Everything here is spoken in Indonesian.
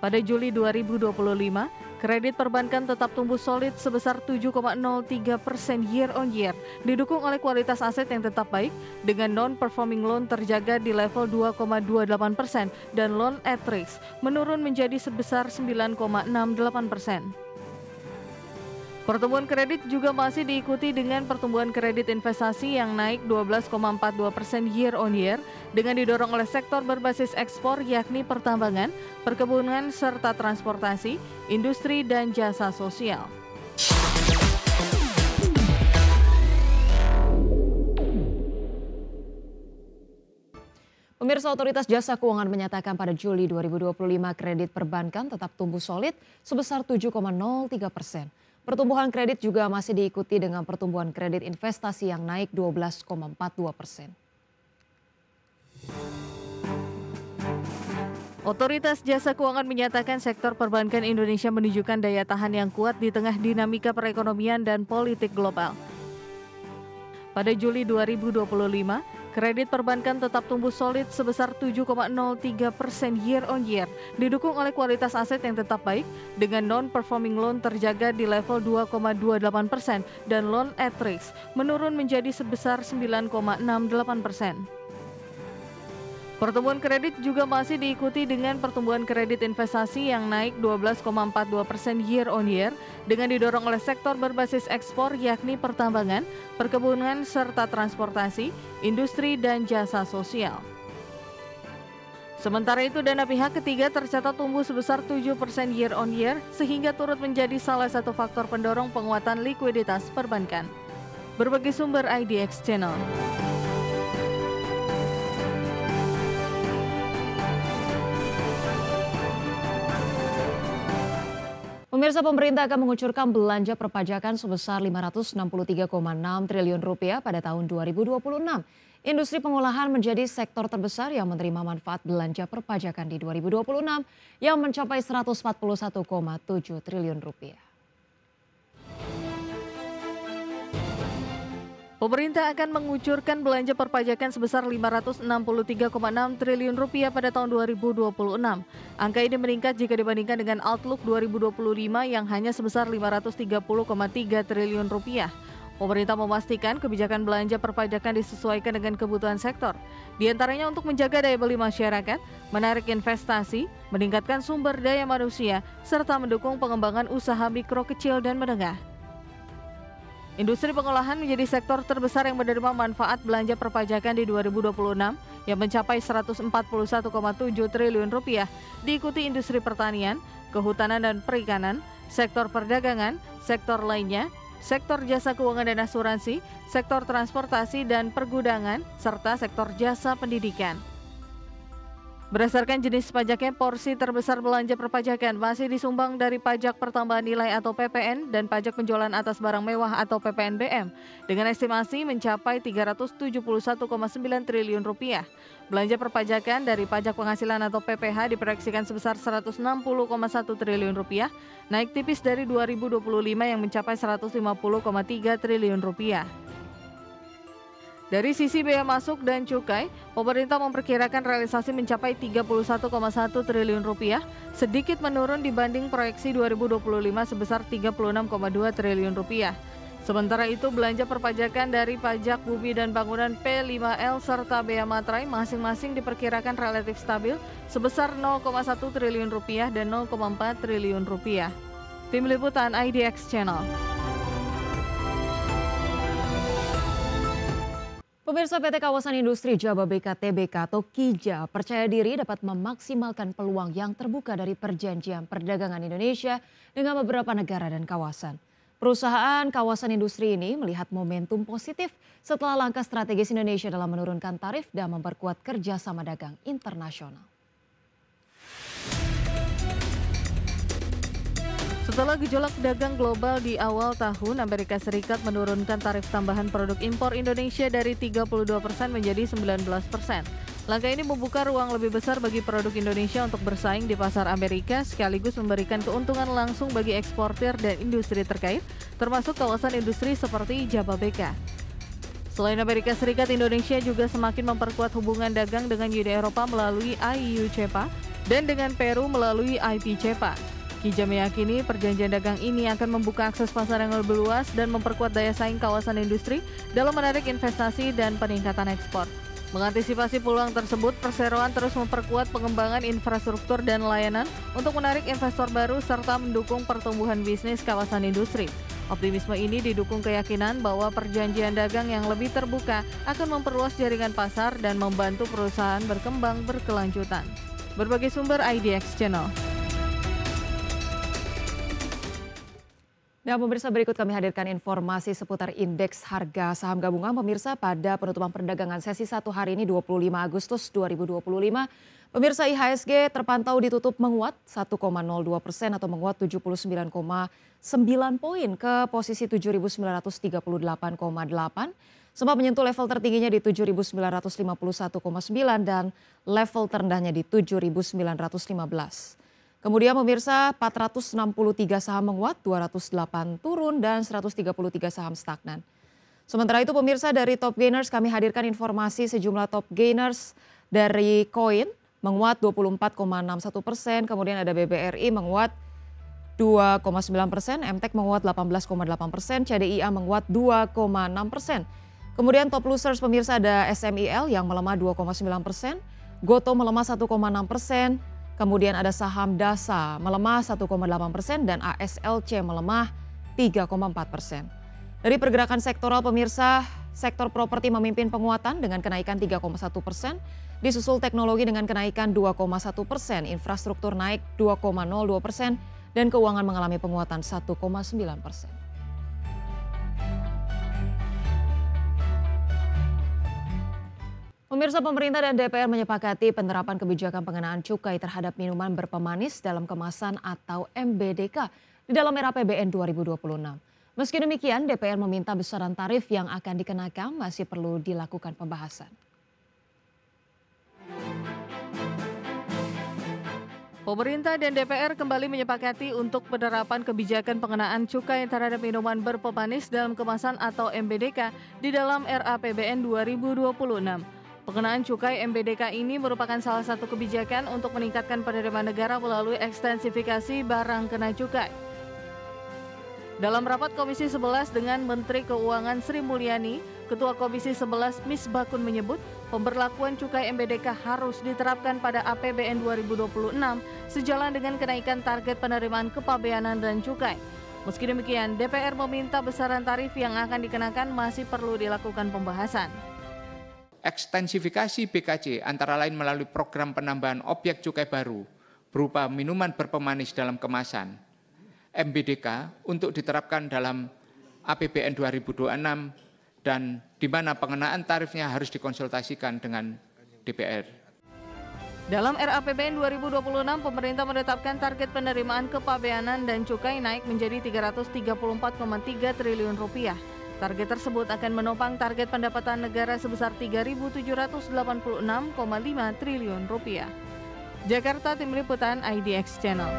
Pada Juli 2025, kredit perbankan tetap tumbuh solid sebesar 7,03% year on year, didukung oleh kualitas aset yang tetap baik, dengan non-performing loan terjaga di level 2,28% dan loan at risk menurun menjadi sebesar 9,68%. Pertumbuhan kredit juga masih diikuti dengan pertumbuhan kredit investasi yang naik 12,42% year on year dengan didorong oleh sektor berbasis ekspor yakni pertambangan, perkebunan, serta transportasi, industri, dan jasa sosial. Pemirsa, Otoritas Jasa Keuangan menyatakan pada Juli 2025 kredit perbankan tetap tumbuh solid sebesar 7,03%. Pertumbuhan kredit juga masih diikuti dengan pertumbuhan kredit investasi yang naik 12,42%. Otoritas Jasa Keuangan menyatakan sektor perbankan Indonesia menunjukkan daya tahan yang kuat di tengah dinamika perekonomian dan politik global. Pada Juli 2025, kredit perbankan tetap tumbuh solid sebesar 7,03% year on year, didukung oleh kualitas aset yang tetap baik, dengan non-performing loan terjaga di level 2,28% dan loan at risk menurun menjadi sebesar 9,68%. Pertumbuhan kredit juga masih diikuti dengan pertumbuhan kredit investasi yang naik 12,42% year on year dengan didorong oleh sektor berbasis ekspor yakni pertambangan, perkebunan, serta transportasi, industri, dan jasa sosial. Sementara itu, dana pihak ketiga tercatat tumbuh sebesar 7% year on year sehingga turut menjadi salah satu faktor pendorong penguatan likuiditas perbankan. Berbagai sumber IDX Channel. Pemirsa, pemerintah akan mengucurkan belanja perpajakan sebesar Rp563,6 triliun pada tahun 2026. Industri pengolahan menjadi sektor terbesar yang menerima manfaat belanja perpajakan di 2026 yang mencapai Rp141,7 triliun. Pemerintah akan mengucurkan belanja perpajakan sebesar Rp563,6 triliun pada tahun 2026. Angka ini meningkat jika dibandingkan dengan Outlook 2025 yang hanya sebesar Rp530,3 triliun. Pemerintah memastikan kebijakan belanja perpajakan disesuaikan dengan kebutuhan sektor, di antaranya untuk menjaga daya beli masyarakat, menarik investasi, meningkatkan sumber daya manusia, serta mendukung pengembangan usaha mikro, kecil, dan menengah. Industri pengolahan menjadi sektor terbesar yang menerima manfaat belanja perpajakan di 2026 yang mencapai Rp141,7 triliun, diikuti industri pertanian, kehutanan dan perikanan, sektor perdagangan, sektor lainnya, sektor jasa keuangan dan asuransi, sektor transportasi dan pergudangan, serta sektor jasa pendidikan. Berdasarkan jenis pajaknya, porsi terbesar belanja perpajakan masih disumbang dari pajak pertambahan nilai atau PPN dan pajak penjualan atas barang mewah atau PPNBM dengan estimasi mencapai Rp371,9 triliun. Belanja perpajakan dari pajak penghasilan atau PPH diproyeksikan sebesar Rp160,1 triliun, naik tipis dari 2025 yang mencapai Rp150,3 triliun. Dari sisi bea masuk dan cukai, pemerintah memperkirakan realisasi mencapai Rp31,1 triliun, sedikit menurun dibanding proyeksi 2025 sebesar Rp36,2 triliun. Sementara itu, belanja perpajakan dari pajak bumi dan bangunan P5L serta bea materai masing-masing diperkirakan relatif stabil sebesar Rp0,1 triliun dan Rp0,4 triliun. Tim Liputan IDX Channel. Pemirsa, PT Kawasan Industri Jababeka Tbk atau KIJA percaya diri dapat memaksimalkan peluang yang terbuka dari perjanjian perdagangan Indonesia dengan beberapa negara dan kawasan. Perusahaan kawasan industri ini melihat momentum positif setelah langkah strategis Indonesia dalam menurunkan tarif dan memperkuat kerjasama dagang internasional. Setelah gejolak dagang global di awal tahun, Amerika Serikat menurunkan tarif tambahan produk impor Indonesia dari 32% menjadi 19%. Langkah ini membuka ruang lebih besar bagi produk Indonesia untuk bersaing di pasar Amerika, sekaligus memberikan keuntungan langsung bagi eksportir dan industri terkait, termasuk kawasan industri seperti Jababeka. Selain Amerika Serikat, Indonesia juga semakin memperkuat hubungan dagang dengan Uni Eropa melalui IU-CEPA, dan dengan Peru melalui IP-CEPA. Kija meyakini perjanjian dagang ini akan membuka akses pasar yang lebih luas dan memperkuat daya saing kawasan industri dalam menarik investasi dan peningkatan ekspor. Mengantisipasi peluang tersebut, perseroan terus memperkuat pengembangan infrastruktur dan layanan untuk menarik investor baru serta mendukung pertumbuhan bisnis kawasan industri. Optimisme ini didukung keyakinan bahwa perjanjian dagang yang lebih terbuka akan memperluas jaringan pasar dan membantu perusahaan berkembang berkelanjutan. Berbagai sumber IDX Channel. Nah, pemirsa, berikut kami hadirkan informasi seputar indeks harga saham gabungan pemirsa pada penutupan perdagangan sesi 1 hari ini 25 Agustus 2025. Pemirsa, IHSG terpantau ditutup menguat 1,02% atau menguat 79,9 poin ke posisi 7.938,8. Sempat menyentuh level tertingginya di 7.951,9 dan level terendahnya di 7.915. Kemudian pemirsa, 463 saham menguat, 208 turun, dan 133 saham stagnan. Sementara itu pemirsa, dari top gainers kami hadirkan informasi sejumlah top gainers dari koin menguat 24,61%, kemudian ada BBRI menguat 2,9%, MTEK menguat 18,8%, CDIA menguat 2,6%. Kemudian top losers pemirsa ada SMIL yang melemah 2,9%, Goto melemah 1,6%, kemudian ada saham DASA melemah 1,8% dan ASLC melemah 3,4%. Dari pergerakan sektoral pemirsa, sektor properti memimpin penguatan dengan kenaikan 3,1%, disusul teknologi dengan kenaikan 2,1%, infrastruktur naik 2,02%, dan keuangan mengalami penguatan 1,9%. Pemirsa, pemerintah dan DPR menyepakati penerapan kebijakan pengenaan cukai terhadap minuman berpemanis dalam kemasan atau MBDK di dalam RAPBN 2026. Meski demikian, DPR meminta besaran tarif yang akan dikenakan masih perlu dilakukan pembahasan. Pemerintah dan DPR kembali menyepakati untuk penerapan kebijakan pengenaan cukai terhadap minuman berpemanis dalam kemasan atau MBDK di dalam RAPBN 2026. Pengenaan cukai MBDK ini merupakan salah satu kebijakan untuk meningkatkan penerimaan negara melalui ekstensifikasi barang kena cukai. Dalam rapat Komisi 11 dengan Menteri Keuangan Sri Mulyani, Ketua Komisi 11 Misbakun menyebut pemberlakuan cukai MBDK harus diterapkan pada APBN 2026 sejalan dengan kenaikan target penerimaan kepabeanan dan cukai. Meski demikian, DPR meminta besaran tarif yang akan dikenakan masih perlu dilakukan pembahasan. Ekstensifikasi BKC antara lain melalui program penambahan objek cukai baru berupa minuman berpemanis dalam kemasan MBDK untuk diterapkan dalam APBN 2026 dan di mana pengenaan tarifnya harus dikonsultasikan dengan DPR. Dalam RAPBN 2026, pemerintah menetapkan target penerimaan kepabeanan dan cukai naik menjadi Rp334,3 triliun. Target tersebut akan menopang target pendapatan negara sebesar Rp3.786,5 triliun. Jakarta, Tim Liputan IDX Channel.